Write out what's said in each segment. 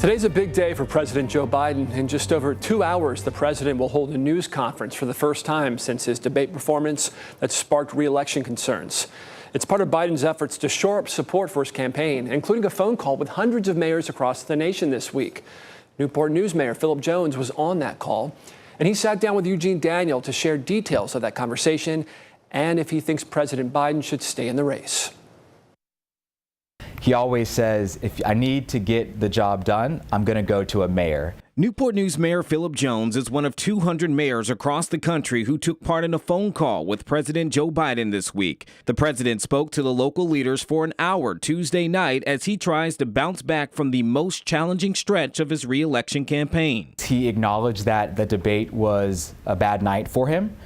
Today's a big day for President Joe Biden. In just over 2 hours, the president will hold a news conference for the first time since his debate performance that sparked re-election concerns. It's part of Biden's efforts to shore up support for his campaign, including a phone call with hundreds of mayors across the nation this week. Newport-News Mayor Phillip Jones was on that call, and he sat down with Eugene Daniel to share details of that conversation and if he thinks President Biden should stay in the race. He always says, if I need to get the job done, I'm going to go to a mayor. Newport-News Mayor Phillip Jones is one of 200 mayors across the country who took part in a phone call with President Joe Biden this week. The president spoke to the local leaders for an hour Tuesday night as he tries to bounce back from the most challenging stretch of his re-election campaign. He acknowledged that the debate was a bad night for him.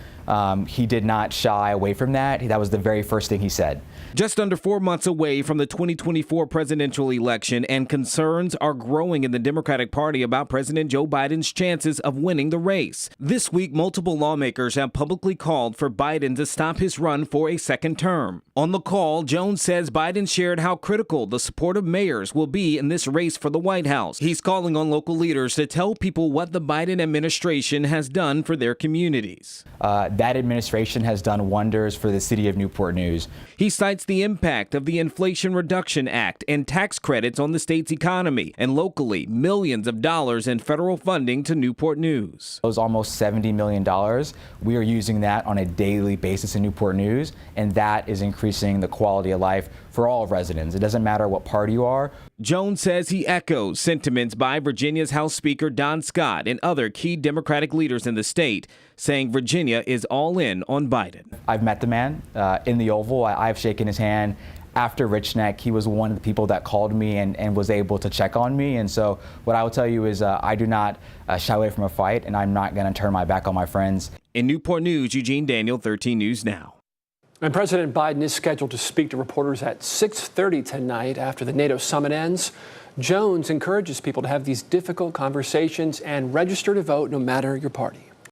He did not shy away from that. That was the very first thing he said. Just under 4 months away from the 2024 presidential election, and concerns are growing in the Democratic Party about President Joe Biden's chances of winning the race. This week, multiple lawmakers have publicly called for Biden to stop his run for a second term. On the call, Jones says Biden shared how critical the support of mayors will be in this race for the White House. He's calling on local leaders to tell people what the Biden administration has done for their communities. That administration has done wonders for the city of Newport News. He cites the impact of the Inflation Reduction Act and tax credits on the state's economy, and locally, millions of dollars in federal funding to Newport News. It was almost $70 million. We are using that on a daily basis in Newport News, and that is increasing the quality of life for all residents. It doesn't matter what party you are. Jones says he echoes sentiments by Virginia's House Speaker Don Scott and other key Democratic leaders in the state, saying Virginia is all in on Biden. I've met the man in the Oval. I've shaken his hand. After Rich Neck, he was one of the people that called me and was able to check on me. And so what I will tell you is I do not shy away from a fight, and I'm not going to turn my back on my friends. In Newport News, Eugene Daniel, 13 News Now. And President Biden is scheduled to speak to reporters at 6:30 tonight after the NATO summit ends. Jones encourages people to have these difficult conversations and register to vote no matter your party.